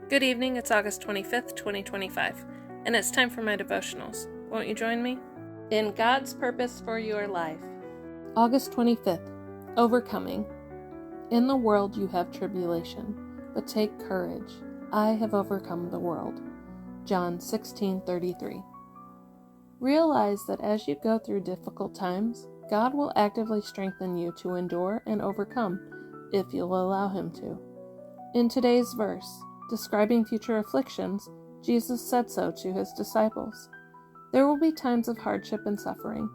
Good evening, it's August 25th, 2025, and it's time for my devotionals. Won't you join me? In God's Purpose for Your Life. August 25th, Overcoming. In the world you have tribulation, but take courage. I have overcome the world. John 16:33. Realize that as you go through difficult times, God will actively strengthen you to endure and overcome if you'll allow Him to. In today's verse, describing future afflictions, Jesus said so to His disciples. There will be times of hardship and suffering,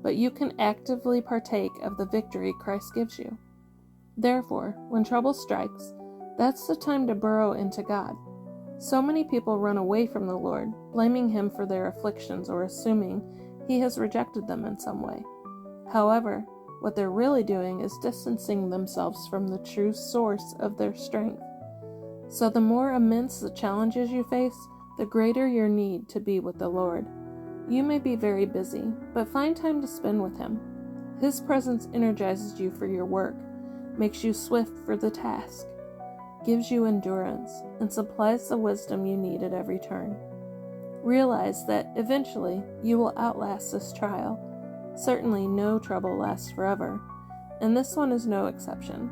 but you can actively partake of the victory Christ gives you. Therefore, when trouble strikes, that's the time to burrow into God. So many people run away from the Lord, blaming Him for their afflictions or assuming He has rejected them in some way. However, what they're really doing is distancing themselves from the true source of their strength. So the more immense the challenges you face, the greater your need to be with the Lord. You may be very busy, but find time to spend with Him. His presence energizes you for your work, makes you swift for the task, gives you endurance, and supplies the wisdom you need at every turn. Realize that eventually you will outlast this trial. Certainly no trouble lasts forever, and this one is no exception.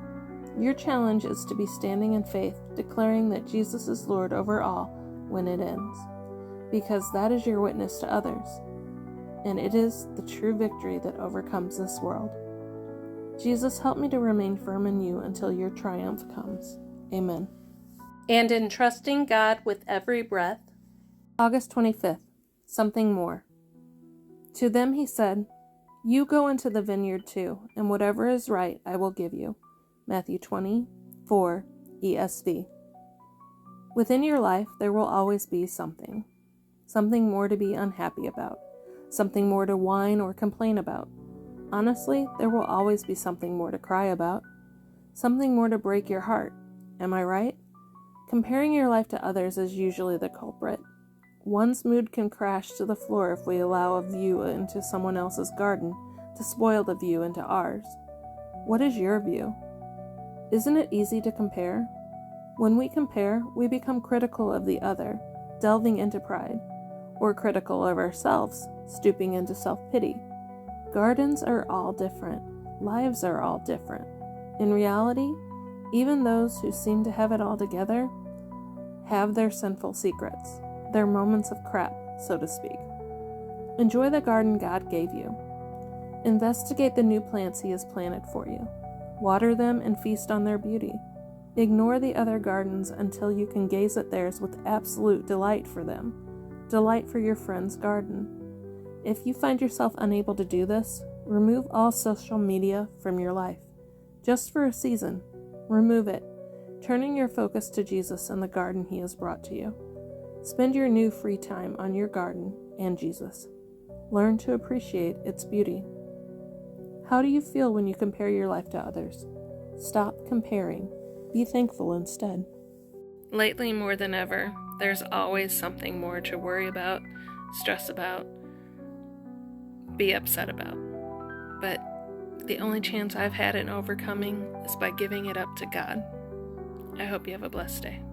Your challenge is to be standing in faith, declaring that Jesus is Lord over all when it ends, because that is your witness to others, and it is the true victory that overcomes this world. Jesus, help me to remain firm in You until Your triumph comes. Amen. And in trusting God with every breath. August 25th, something more. To them He said, You go into the vineyard too, and whatever is right I will give you. Matthew 20:4 ESV. Within your life, there will always be something more to be unhappy about, something more to whine or complain about. Honestly, there will always be something more to cry about, something more to break your heart. Am I right? Comparing your life to others is usually the culprit. One's mood can crash to the floor if we allow a view into someone else's garden to spoil the view into ours. What is your view? Isn't it easy to compare? When we compare, we become critical of the other, delving into pride, or critical of ourselves, stooping into self-pity. Gardens are all different. Lives are all different. In reality, even those who seem to have it all together have their sinful secrets, their moments of crap, so to speak. Enjoy the garden God gave you. Investigate the new plants He has planted for you. Water them and feast on their beauty. Ignore the other gardens until you can gaze at theirs with absolute delight for them. Delight for your friend's garden. If you find yourself unable to do this, remove all social media from your life. Just for a season, remove it, turning your focus to Jesus and the garden He has brought to you. Spend your new free time on your garden and Jesus. Learn to appreciate its beauty. How do you feel when you compare your life to others? Stop comparing. Be thankful instead. Lately, more than ever, there's always something more to worry about, stress about, be upset about. But the only chance I've had in overcoming is by giving it up to God. I hope you have a blessed day.